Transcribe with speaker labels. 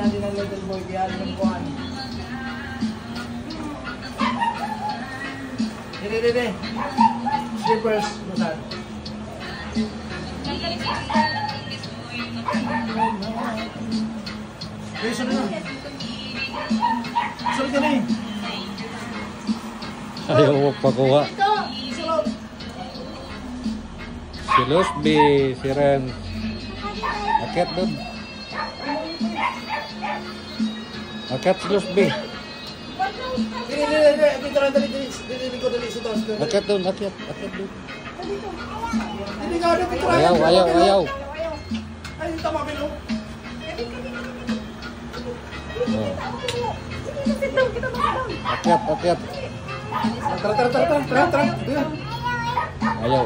Speaker 1: yan din ang little boy, kaya din ang kuhan. Dede. Slippers, busan. Okay, sunod na. Sunod ka na eh.
Speaker 2: Ayaw mo pakuha. Si Losby, si Ren. Akit doon. Akit si Losby. Akit doon, akit doon. Ayaw.
Speaker 1: Ay, tama pilo.
Speaker 2: Akit.
Speaker 1: Tara.
Speaker 2: Ayaw.